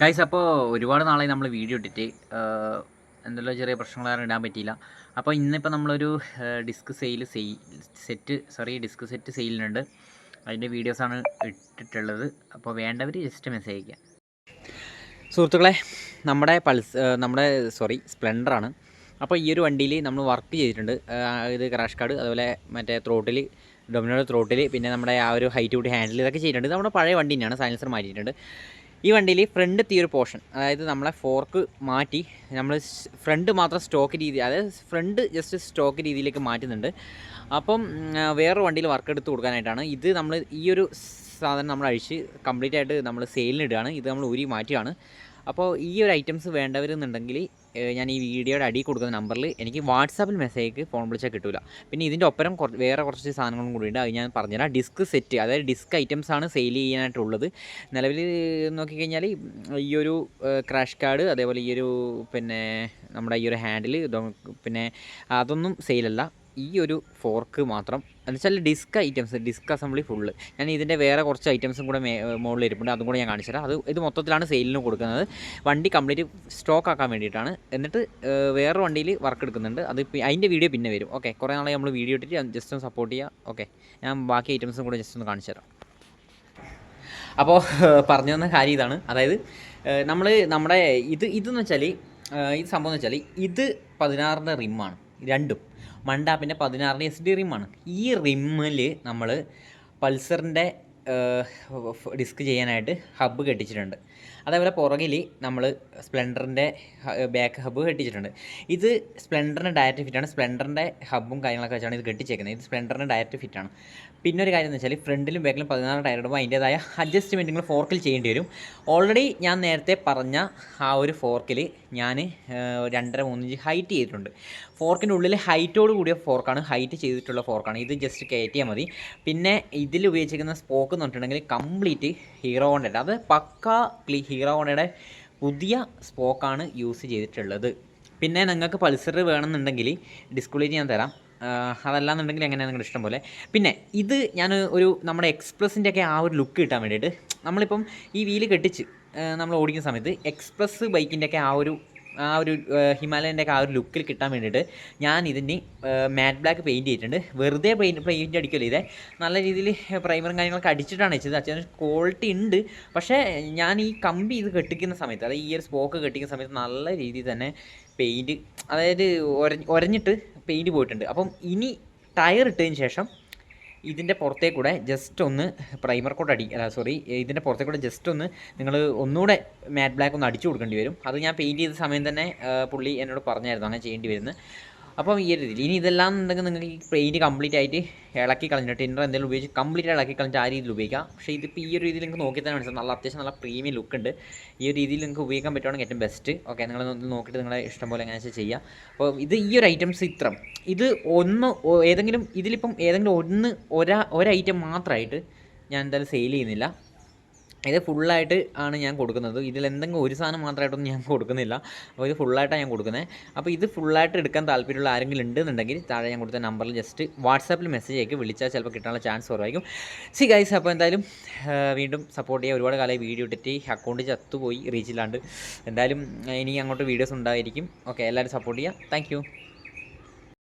Guys, അപ്പോൾ ഒരുപാട് നാളായി നമ്മൾ വീഡിയോ ഇട്ടിട്ട് എന്തെല്ലോ ചെറിയ പ്രശ്നങ്ങൾ കാരണം ഇടാൻ പറ്റിയില്ല. അപ്പോൾ ഇന്നിപ്പോൾ നമ്മളൊരു ഡിസ്ക് സെറ്റ് സെയിലിനുണ്ട്. അതിൻ്റെ വീഡിയോസാണ് ഇട്ടിട്ടുള്ളത്. അപ്പോൾ വേണ്ടവർ ജസ്റ്റ് മെസ്സേജ് അയക്കുക. സുഹൃത്തുക്കളെ, നമ്മുടെ സ്പ്ലെൻഡറാണ്. അപ്പോൾ ഈ ഒരു വണ്ടിയിൽ നമ്മൾ വർക്ക് ചെയ്തിട്ടുണ്ട്. ഇത് ക്രാഷ് കാർഡ്, അതുപോലെ മറ്റേ ത്രോട്ടിൽ, ഡൊമിനോയുടെ ത്രോട്ടിൽ, പിന്നെ നമ്മുടെ ആ ഒരു ഹൈറ്റ് കൂടി ഹാൻഡിൽ, ഇതൊക്കെ ചെയ്തിട്ടുണ്ട്. നമ്മുടെ പഴയ വണ്ടി തന്നെയാണ്, സൈലൻസർ മാറ്റിയിട്ടുണ്ട്. ഈ വണ്ടിയിൽ ഫ്രണ്ട് തീയൊരു പോർഷൻ, അതായത് നമ്മളെ ഫോർക്ക് മാറ്റി നമ്മൾ ഫ്രണ്ട് മാത്രം സ്റ്റോക്ക് രീതി, അതായത് ഫ്രണ്ട് ജസ്റ്റ് സ്റ്റോക്ക് രീതിയിലേക്ക് മാറ്റുന്നുണ്ട്. അപ്പം വേറൊരു വണ്ടിയിൽ വർക്ക് എടുത്ത് കൊടുക്കാനായിട്ടാണ് ഇത്. നമ്മൾ ഈ ഒരു സാധനം നമ്മൾ അഴിച്ച് കംപ്ലീറ്റ് ആയിട്ട് നമ്മൾ സെയിലിനിടുകയാണ്. ഇത് നമ്മൾ ഊരി മാറ്റിയാണ്. അപ്പോൾ ഈ ഒരു ഐറ്റംസ് വേണ്ടവരെന്നുണ്ടെങ്കിൽ ഞാൻ ഈ വീഡിയോയുടെ അടിയിൽ കൊടുക്കുന്ന നമ്പറിൽ എനിക്ക് വാട്സാപ്പിൽ മെസ്സേജ് ഫോൺ വിളിച്ചാൽ കിട്ടില്ല. പിന്നെ ഇതിൻ്റെ ഒപ്പരം വേറെ കുറച്ച് സാധനങ്ങളും കൂടി ഉണ്ട്. അത് ഞാൻ പറഞ്ഞുതരാം. ഡിസ്ക് സെറ്റ്, അതായത് ഡിസ്ക് ഐറ്റംസ് ആണ് സെയിൽ ചെയ്യാനായിട്ടുള്ളത്. നിലവിൽ നോക്കിക്കഴിഞ്ഞാൽ ഈ ഒരു ക്രാഷ് കാർഡ്, അതേപോലെ ഈ ഒരു പിന്നെ നമ്മുടെ ഈ ഒരു ഹാൻഡിൽ, പിന്നെ അതൊന്നും സെയിലല്ല. ഈ ഒരു ഫോർക്ക് മാത്രം എന്നുവെച്ചാൽ ഡിസ്ക് അസംബ്ലി ഫുള്ള്. ഞാൻ ഇതിൻ്റെ വേറെ കുറച്ച് ഐറ്റംസും കൂടെ മുകളിൽ ഇരിപ്പുണ്ട്, അതും കൂടെ ഞാൻ കാണിച്ചു തരാം. ഇത് മൊത്തത്തിലാണ് സെയിലിന് കൊടുക്കുന്നത്. വണ്ടി കംപ്ലീറ്റ് സ്റ്റോക്ക് ആക്കാൻ വേണ്ടിയിട്ടാണ്. എന്നിട്ട് വേറെ വണ്ടിയിൽ വർക്ക് എടുക്കുന്നുണ്ട്. അതിൻ്റെ വീഡിയോ പിന്നെ വരും. ഓക്കെ, കുറേ നാളെ നമ്മൾ വീഡിയോ ഇട്ടിട്ട് ജസ്റ്റ് ഒന്ന് സപ്പോർട്ട് ചെയ്യുക. ഓക്കെ, ഞാൻ ബാക്കി ഐറ്റംസും കൂടെ ജസ്റ്റ് ഒന്ന് കാണിച്ചു തരാം. അപ്പോൾ പറഞ്ഞു തന്ന കാര്യം ഇതാണ്. അതായത് നമ്മുടെ ഇതെന്ന് വെച്ചാൽ ഇത് സംഭവം എന്ന് വെച്ചാൽ ഇത് 16-ൻ്റെ റിമ്മാണ് രണ്ടും. മണ്ടാപ്പിൻ്റെ 16-ൻ്റെ SD റിമ്മാണ്. ഈ റിമ്മിൽ നമ്മൾ പൾസറിൻ്റെ ഡിസ്ക് ചെയ്യാനായിട്ട് ഹബ്ബ് കെട്ടിച്ചിട്ടുണ്ട്. അതേപോലെ പുറകിൽ നമ്മൾ സ്പ്ലെൻഡറിൻ്റെ ബാക്ക് ഹബ്ബ് കെട്ടിച്ചിട്ടുണ്ട്. ഇത് സ്പ്ലെൻഡറിന് ഡയറക്റ്റ് ഫിറ്റാണ്. സ്പ്ലെൻഡറിൻ്റെ ഹബ്ബും കാര്യങ്ങളൊക്കെ വെച്ചാണ് ഇത് കെട്ടിച്ചേക്കുന്നത്. ഇത് സ്പ്ലെൻഡറിന് ഡയറക്റ്റ് ഫിറ്റാണ്. പിന്നെ ഒരു കാര്യം എന്ന് വെച്ചാൽ ഫ്രണ്ടിലും ബാക്കിലും 16 ടയർ ഇടുമ്പോൾ അതിൻ്റേതായ അഡ്ജസ്റ്റ്മെൻറ്റുകൾ ഫോർക്കിൽ ചെയ്യേണ്ടി വരും. ഓൾറെഡി ഞാൻ നേരത്തെ പറഞ്ഞ ആ ഒരു ഫോർക്കിൽ ഞാൻ 2.5-3 ഇഞ്ച് ഹൈറ്റ് ചെയ്തിട്ടുണ്ട്. ഫോർക്കിൻ്റെ ഉള്ളിൽ ഹൈറ്റോട് കൂടിയ ഫോർക്കാണ്, ഹൈറ്റ് ചെയ്തിട്ടുള്ള ഫോർക്കാണ്. ഇത് ജസ്റ്റ് കയറ്റിയാൽ മതി. പിന്നെ ഇതിൽ ഉപയോഗിച്ചിരിക്കുന്ന സ്പോക്ക് എന്ന് പറഞ്ഞിട്ടുണ്ടെങ്കിൽ കംപ്ലീറ്റ് ഹീറോ ഹോണ്ടയുടെ, അത് പക്ക ഹീറോ ഹോണ്ടയുടെ പുതിയ സ്പോക്കാണ് യൂസ് ചെയ്തിട്ടുള്ളത്. പിന്നെ നിങ്ങൾക്ക് പൾസർ വേണമെന്നുണ്ടെങ്കിൽ ഡിസ്പ്ലേ ഞാൻ തരാം. അതല്ലാന്നുണ്ടെങ്കിൽ എങ്ങനെയാണ് നിങ്ങളുടെ ഇഷ്ടം പോലെ. പിന്നെ ഇത് ഞാൻ നമ്മുടെ എക്സ്പ്രസിൻ്റെയൊക്കെ ആ ഒരു ലുക്ക് കിട്ടാൻ വേണ്ടിയിട്ട്, നമ്മളിപ്പം ഈ വീല് കെട്ടിച്ച് നമ്മൾ ഓടിക്കുന്ന സമയത്ത് എക്സ്പ്രസ് ബൈക്കിൻ്റെയൊക്കെ ആ ഒരു ഹിമാലയൻ്റെയൊക്കെ ആ ഒരു ലുക്കിൽ കിട്ടാൻ വേണ്ടിയിട്ട് ഞാൻ ഇതിന് മാറ്റ് ബ്ലാക്ക് പെയിൻറ്റ് ചെയ്തിട്ടുണ്ട്. വെറുതെ പെയിൻറ്റ് അടിക്കില്ല, ഇതേ നല്ല രീതിയിൽ പ്രൈമറും കാര്യങ്ങളൊക്കെ അടിച്ചിട്ടാണ് വെച്ചത്. അത്യാവശ്യം ക്വാളിറ്റി ഉണ്ട്. പക്ഷേ ഞാൻ ഈ കമ്പി ഇത് കെട്ടിക്കുന്ന സമയത്ത്, അതായത് ഈ ഒരു സ്പോക്ക് കെട്ടിക്കുന്ന സമയത്ത് നല്ല രീതിയിൽ തന്നെ പെയിൻറ്റ്, അതായത് ഒരഞ്ഞിട്ട് പെയിൻറ്റ് പോയിട്ടുണ്ട്. അപ്പം ഇനി ടയർ ഇട്ടതിന് ശേഷം ഇതിൻ്റെ പുറത്തേക്കൂടെ ജസ്റ്റ് ഒന്ന് പ്രൈമർ കോട്ട് ഇതിൻ്റെ പുറത്തേക്കൂടെ ജസ്റ്റ് ഒന്ന് നിങ്ങൾ ഒന്നുകൂടെ മാറ്റ് ബ്ലാക്ക് ഒന്ന് അടിച്ചു കൊടുക്കേണ്ടി വരും. അത് ഞാൻ പെയിൻറ്റ് ചെയ്ത സമയം തന്നെ പുള്ളി എന്നോട് പറഞ്ഞായിരുന്നു അങ്ങനെ ചെയ്യേണ്ടി വരുന്നത്. അപ്പം ഈ ഒരു രീതിയിൽ ഇനി ഇതെല്ലാം ഉണ്ടെങ്കിൽ നിങ്ങൾക്ക് ഈ പെയിൻറ്റ് കംപ്ലീറ്റ് ആയിട്ട് ഇളക്കി കളഞ്ഞിട്ട് ടിൻഡർ എന്തെങ്കിലും ഉപയോഗിച്ച് കംപ്ലീറ്റ് ഇളക്കി കളഞ്ഞിട്ട് ആ രീതിയിൽ ഉപയോഗിക്കാം. പക്ഷേ ഇതിപ്പോൾ ഈ ഒരു രീതിയിൽ നിങ്ങൾക്ക് നോക്കി തന്നെ മനസ്സിലാവും, അത്യാവശ്യം നല്ല പ്രീമിയം ലുക്ക് ഉണ്ട്. ഈ ഒരു രീതിയിൽ നിങ്ങൾക്ക് ഉപയോഗിക്കാൻ പറ്റുവാണെങ്കിൽ ഏറ്റവും ബെസ്റ്റ്. ഓക്കെ, നിങ്ങൾ നോക്കിയിട്ട് നിങ്ങളെ ഇഷ്ടം പോലെ എങ്ങനെ വെച്ചാൽ ചെയ്യുക. അപ്പോൾ ഈ ഒരു ഐറ്റംസ് ഇത് ഇതിലിപ്പം ഏതെങ്കിലും ഒരു ഐറ്റം മാത്രമായിട്ട് ഞാൻ എന്തായാലും സെയിൽ ചെയ്യുന്നില്ല. ഇത് ഫുള്ളായിട്ട് ആണ് ഞാൻ കൊടുക്കുന്നത്. ഇതിലെന്തെങ്കിലും ഒരു സാധനം മാത്രമായിട്ടൊന്നും ഞാൻ കൊടുക്കുന്നില്ല. അപ്പോൾ ഇത് ഫുള്ളായിട്ടാണ് ഞാൻ കൊടുക്കുന്നത്. അപ്പോൾ ഇത് ഫുള്ളായിട്ട് എടുക്കാൻ താല്പര്യമുള്ള ആരെങ്കിലും ഉണ്ടെന്നുണ്ടെങ്കിൽ താഴെ ഞാൻ കൊടുത്ത നമ്പറിൽ ജസ്റ്റ് വാട്സാപ്പിൽ മെസ്സേജ് അയക്കും. വിളിച്ചാൽ ചിലപ്പോൾ കിട്ടാനുള്ള ചാൻസ് കുറവായിരിക്കും. ഗൈസ്, അപ്പോൾ എന്തായാലും വീണ്ടും സപ്പോർട്ട് ചെയ്യുക. ഒരുപാട് കാലമായി വീഡിയോ ഇട്ടിട്ട് അക്കൗണ്ട് ചത്തുപോയി, റീച്ചില്ലാണ്ട്. എന്തായാലും ഇനി അങ്ങോട്ട് വീഡിയോസ് ഉണ്ടായിരിക്കും. ഓക്കെ, എല്ലാവരും സപ്പോർട്ട് ചെയ്യുക. താങ്ക്